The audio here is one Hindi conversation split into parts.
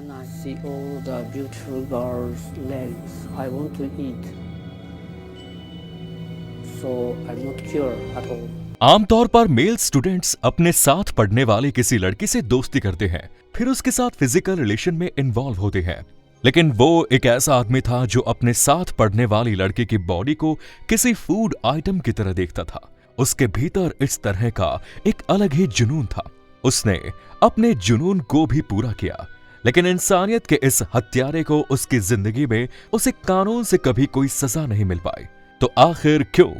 When I see all the beautiful girls' legs, I want to eat. So I'm not cured at all. आमतौर पर मेल स्टूडेंट्स अपने साथ पढ़ने वाली किसी लड़की से दोस्ती करते हैं, फिर उसके साथ फिजिकल रिलेशन में इन्वॉल्व होते हैं। लेकिन वो एक ऐसा आदमी था जो अपने साथ पढ़ने वाली लड़की की बॉडी को किसी फूड आइटम की तरह देखता था। उसके भीतर इस तरह का एक अलग ही जुनून था। उसने अपने जुनून को भी पूरा किया, लेकिन इंसानियत के इस हत्यारे को उसकी जिंदगी में उसे कानून से कभी कोई सजा नहीं मिल पाई। तो आखिर क्यों?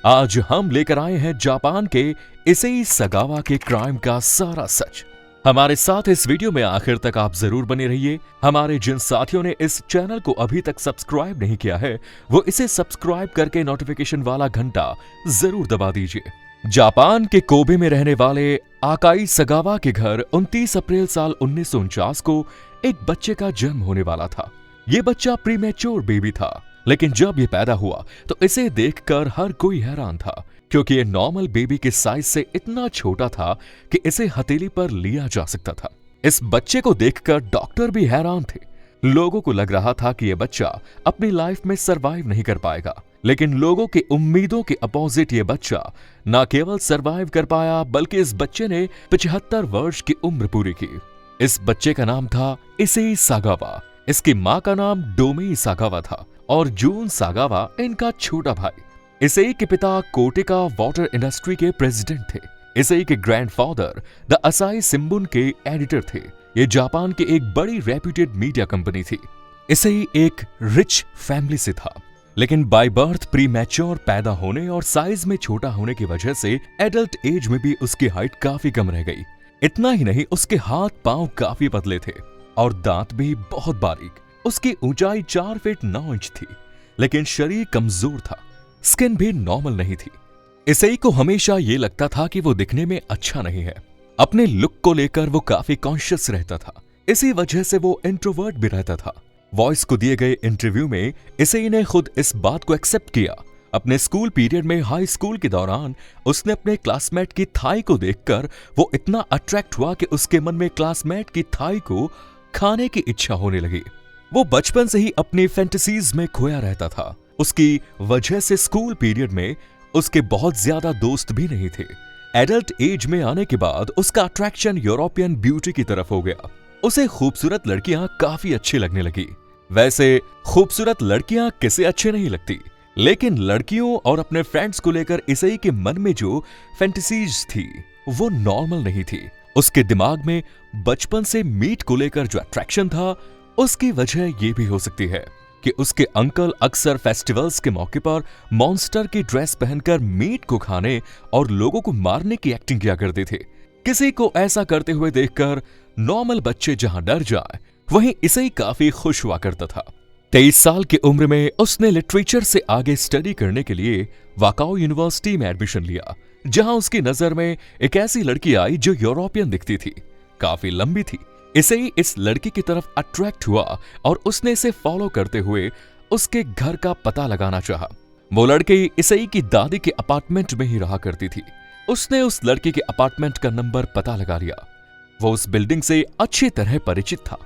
आज हम लेकर आए हैं जापान के इसेई सगावा के क्राइम का सारा सच। हमारे साथ इस वीडियो में आखिर तक आप जरूर बने रहिए। हमारे जिन साथियों ने इस चैनल को अभी तक सब्सक्राइब नहीं किया है, वो इसे सब्सक्राइब करके नोटिफिकेशन वाला घंटा जरूर दबा दीजिए। जापान के कोबे में रहने वाले आकाई सगावा के घर 29 अप्रैल साल 1949 को एक बच्चे का जन्म होने वाला था। ये बच्चा प्रीमेच्योर बेबी था, लेकिन जब ये पैदा हुआ तो इसे देखकर हर कोई हैरान था, क्योंकि ये नॉर्मल बेबी के साइज से इतना छोटा था कि इसे हथेली पर लिया जा सकता था। इस बच्चे को देखकर डॉक्टर भी हैरान थे। लोगों को लग रहा था कि ये बच्चा अपनी लाइफ में सरवाइव नहीं कर पाएगा, लेकिन लोगों की उम्मीदों के अपोजिट ये बच्चा न केवल सरवाइव कर पाया, बल्कि इस बच्चे ने 75 वर्ष की उम्र पूरी की। इस बच्चे का नाम था इसेई सागावा। इसकी माँ का नाम डोमेई सागावा था और जून सागावा इनका छोटा भाई। इसेई के पिता कोटेका वाटर इंडस्ट्री के प्रेसिडेंट थे। इसेई के ग्रैंडफादर द असाई सिम्बुन के एडिटर थे। ये जापान की एक बड़ी रेप्यूटेड मीडिया कंपनी थी। इसेई एक रिच फैमिली से था, लेकिन बाय बर्थ प्री मैच्योर पैदा होने और साइज में छोटा होने की वजह से एडल्ट एज में भी उसकी हाइट काफी कम रह गई। इतना ही नहीं, उसके हाथ पांव काफी पतले थे और दांत भी बहुत बारीक। उसकी ऊंचाई 4 फीट 9 इंच थी, लेकिन शरीर कमजोर था। स्किन भी नॉर्मल नहीं थी। इसेई को हमेशा ये लगता था कि वो दिखने में अच्छा नहीं है। अपने लुक को लेकर वो काफी कॉन्शियस रहता था। इसी वजह से वो इंट्रोवर्ट भी रहता था। वॉइस को दिए गए इंटरव्यू में इसेई ने खुद इस बात को एक्सेप्ट किया। अपने स्कूल पीरियड में हाई स्कूल के दौरान उसने अपने क्लासमेट की थाई को देखकर वो इतना अट्रैक्ट हुआ कि उसके मन में क्लासमेट की थाई को खाने की इच्छा होने लगी। वो बचपन से ही अपनी फैंटेसीज में खोया रहता था। उसकी वजह से स्कूल पीरियड में उसके बहुत ज्यादा दोस्त भी नहीं थे। एडल्ट एज में आने के बाद उसका अट्रैक्शन यूरोपियन ब्यूटी की तरफ हो गया। उसे खूबसूरत लड़कियां काफी अच्छी लगने लगी। वैसे खूबसूरत लड़कियां किसे अच्छे नहीं लगती, लेकिन लड़कियों और अपने फ्रेंड्स को लेकर इसेई के मन में जो फैंटेसीज थी वो नॉर्मल नहीं थी। उसके दिमाग में बचपन से मीट को लेकर जो अट्रैक्शन था, उसकी वजह ये भी हो सकती है कि उसके अंकल अक्सर फेस्टिवल्स के मौके पर मॉन्स्टर की ड्रेस पहनकर मीट को खाने और लोगों को मारने की एक्टिंग किया करते थे। किसी को ऐसा करते हुए देखकर नॉर्मल बच्चे जहां डर जाए, वहीं इसेई काफी खुश हुआ करता था। 23 साल की उम्र में उसने लिटरेचर से आगे स्टडी करने के लिए वाकाओ यूनिवर्सिटी में एडमिशन लिया, जहां उसकी नजर में एक ऐसी लड़की आई जो यूरोपियन दिखती थी, काफी लंबी थी। इसेई इस लड़की की तरफ अट्रैक्ट हुआ और उसने इसे फॉलो करते हुए उसके घर का पता लगाना चाहा। वो लड़की इसेई की दादी के अपार्टमेंट में ही रहा करती थी। उसने उस लड़की के अपार्टमेंट का नंबर पता लगा लिया। वो उस बिल्डिंग से अच्छी तरह परिचित था।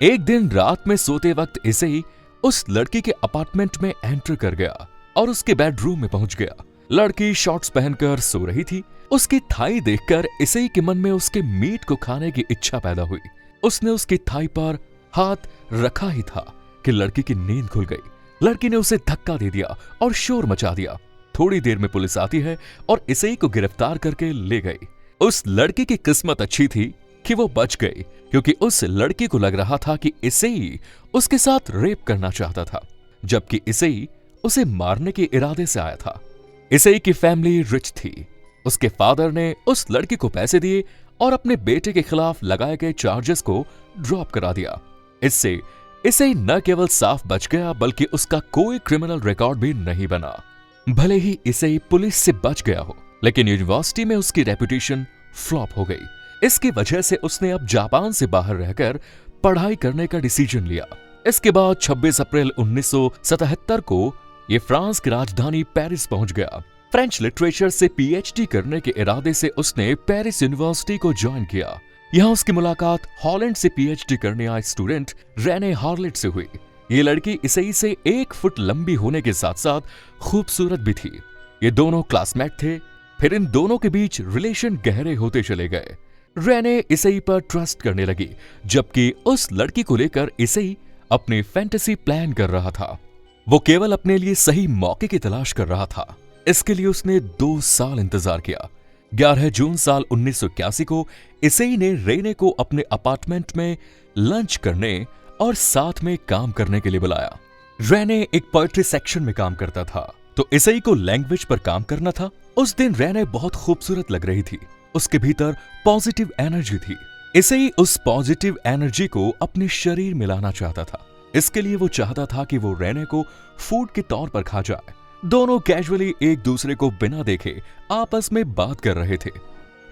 एक दिन रात में सोते वक्त इसेई उस लड़की के अपार्टमेंट में एंटर कर गया और उसके बेडरूम में पहुंच गया। लड़की शॉर्ट्स पहनकर सो रही थी। उसकी थाई देखकर इसेई के मन में उसके मीट को खाने की इच्छा पैदा हुई। उसने उसकी थाई पर हाथ रखा ही था कि लड़की की नींद खुल गई। लड़की ने उसे धक्का दे दिया और शोर मचा दिया। थोड़ी देर में पुलिस आती है और इसेई को गिरफ्तार करके ले गई। उस लड़की की किस्मत अच्छी थी कि वो बच गई, क्योंकि उस लड़की को लग रहा था कि इसेई उसके साथ रेप करना चाहता था, जबकि इसेई उसे मारने के इरादे से आया था। इसेई की फैमिली रिच थी। उसके फादर ने उस लड़की को पैसे दिए और अपने बेटे के खिलाफ लगाए गए चार्जेस को ड्रॉप करा दिया। इससे इसेई न केवल साफ बच गया, बल्कि उसका कोई क्रिमिनल रिकॉर्ड भी नहीं बना। भले ही इसेई पुलिस से बच गया हो, लेकिन यूनिवर्सिटी में उसकी रेपुटेशन फ्लॉप हो गई। इसकी वजह से उसने अब जापान से बाहर रहकर पढ़ाई करने का डिसीजन लिया। इसके बाद 26 अप्रैल 1977 को ये फ्रांस की राजधानी पेरिस पहुंच गया। फ्रेंच लिटरेचर से पीएचडी करने के इरादे से उसने पेरिस यूनिवर्सिटी को ज्वाइन किया। यहाँ उसकी मुलाकात हॉलैंड से पीएचडी करने आए स्टूडेंट रेने हार्लेट से हुई। ये लड़की इसई से 1 फुट लंबी होने के साथ साथ खूबसूरत भी थी। ये दोनों क्लासमेट थे। फिर इन दोनों के बीच रिलेशन गहरे होते चले गए। रेने इसई पर ट्रस्ट करने लगी, जबकि उस लड़की को लेकर इसई अपनी फैंटेसी प्लान कर रहा था। वो केवल अपने लिए सही मौके की तलाश कर रहा था। इसके लिए उसने 2 साल इंतजार किया। 11 जून साल 1981 को इसई ने रेने को अपने अपार्टमेंट में लंच करने और साथ में काम करने के लिए बुलाया। रेने एक पोएट्री सेक्शन में काम करता था, तो इसई को लैंग्वेज पर काम करना था। उस दिन रेने बहुत खूबसूरत लग रही थी। उसके भीतर पॉजिटिव एनर्जी थी। इसई उस पॉजिटिव एनर्जी को अपने शरीर में लाना चाहता था। इसके लिए वो चाहता था कि वो रेने को फूड के तौर पर खा जाए। दोनों कैजुअली एक दूसरे को बिना देखे आपस में बात कर रहे थे।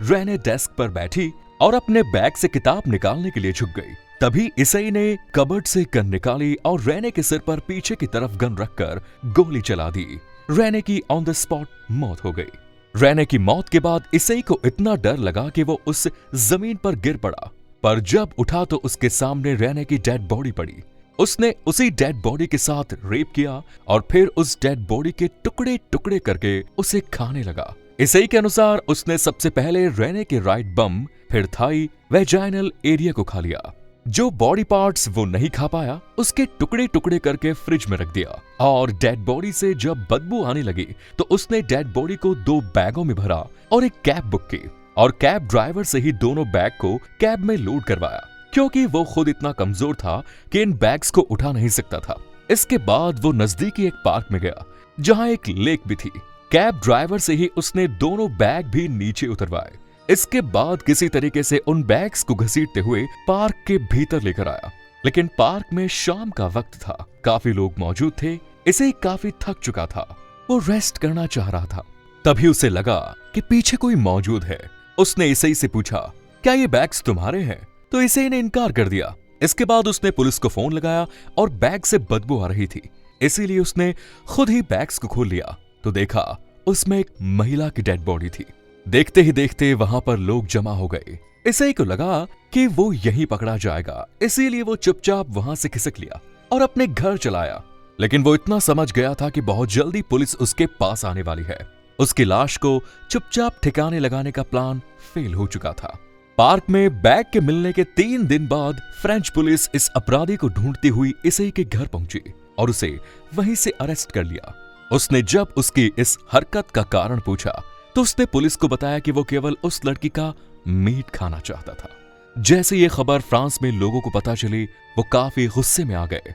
रेने डेस्क पर बैठी और अपने बैग से किताब निकालने के लिए झुक गई। तभी इसई ने कबर्ड से गन निकाली और रेने के सिर पर पीछे की तरफ गन रखकर गोली चला दी। रेने की ऑन द स्पॉट मौत हो गई। रेने की मौत के बाद इसई को इतना डर लगा कि वो उस जमीन पर गिर पड़ा, पर जब उठा तो उसके सामने रेने की डेड बॉडी पड़ी। उसने उसी डेड बॉडी के साथ रेप किया और फिर उस डेड बॉडी के टुकड़े टुकड़े करके उसे खाने लगा। इसई के अनुसार उसने सबसे पहले रेने के राइट बम, फिर थाई, वेजाइनल एरिया को खा लिया। जो बॉडी पार्ट्स वो नहीं खा पाया, उसके टुकड़े टुकड़े करके फ्रिज में रख दिया। और डेड बॉडी से जब बदबू आने लगी तो उसने डेड बॉडी को 2 बैगों में भरा और एक कैब बुक की और कैब ड्राइवर से ही दोनों बैग को कैब में लोड करवाया, क्योंकि वो खुद इतना कमजोर था कि इन बैग्स को उठा नहीं सकता था। इसके बाद वो नजदीकी एक पार्क में गया जहां एक लेक भी थी। कैब ड्राइवर से ही उसने दोनों बैग भी नीचे उतरवाए। इसके बाद किसी तरीके से उन बैग्स को घसीटते हुए पार्क के भीतर लेकर आया। लेकिन पार्क में शाम का वक्त था, काफी लोग मौजूद थे। इसे काफी थक चुका था, वो रेस्ट करना चाह रहा था। तभी उसे लगा कि पीछे कोई मौजूद है। उसने इसई से पूछा, क्या ये बैग्स तुम्हारे हैं? तो इसई ने इनकार कर दिया। इसके बाद उसने पुलिस को फोन लगाया और बैग से बदबू आ रही थी, इसीलिए उसने खुद ही बैग्स को खोल लिया तो देखा उसमें एक महिला की डेड बॉडी थी। देखते ही देखते वहां पर लोग जमा हो गए। इसई को लगा कि वो यहीं पकड़ा जाएगा, इसीलिए वो चुपचाप वहां से खिसक लिया और अपने घर चलाया। लेकिन वो इतना समझ गया था कि बहुत जल्दी पुलिस उसके पास आने वाली है। उसकी लाश को चुपचाप ठिकाने लगाने का प्लान फेल हो चुका था। पार्क में बैग के मिलने के 3 दिन बाद फ्रेंच पुलिस इस अपराधी को ढूंढती हुई इसई के घर पहुंची और उसे वहीं से अरेस्ट कर लिया। उसने जब उसकी इस हरकत का कारण पूछा तो उसने पुलिस को बताया कि वो केवल उस लड़की का मीट खाना चाहता था। जैसे ये खबर फ्रांस में लोगों को पता चली, वो काफी गुस्से में आ गए।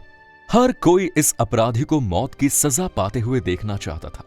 हर कोई इस अपराधी को मौत की सजा पाते हुए देखना चाहता था,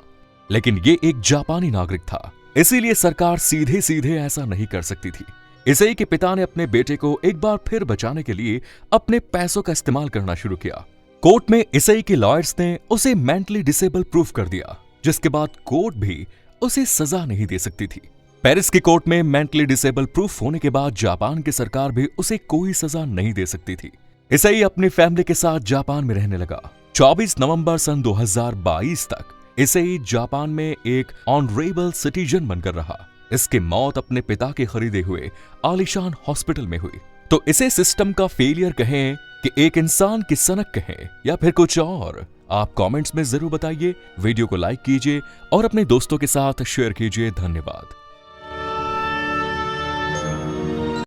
लेकिन ये एक जापानी नागरिक था, इसीलिए सरकार सीधे सीधे ऐसा नहीं कर सकती थी। इसई के पिता ने अपने बेटे को एक बार फिर बचाने के लिए अपने पैसों का इस्तेमाल करना शुरू किया। कोर्ट में इसई के लॉयर्स ने उसे मेंटली डिसेबल प्रूफ कर दिया, जिसके बाद कोर्ट भी उसे सजा नहीं दे सकती थी। पेरिस की कोर्ट में मेंटली डिसेबल प्रूफ होने के बाद जापान की सरकार भी उसे कोई सजा नहीं दे सकती थी। इसई अपनी फैमिली के साथ जापान में रहने लगा। 24 नवंबर सन 2022 तक इसई जापान में एक ऑनरेबल सिटीजन बनकर रहा। इसकी मौत अपने पिता के खरीदे हुए आलीशान हॉस्पिटल में हुई। तो इसे सिस्टम का फेलियर कहें कि एक इंसान की सनक कहें या फिर कुछ और, आप कमेंट्स में जरूर बताइए। वीडियो को लाइक कीजिए और अपने दोस्तों के साथ शेयर कीजिए। धन्यवाद।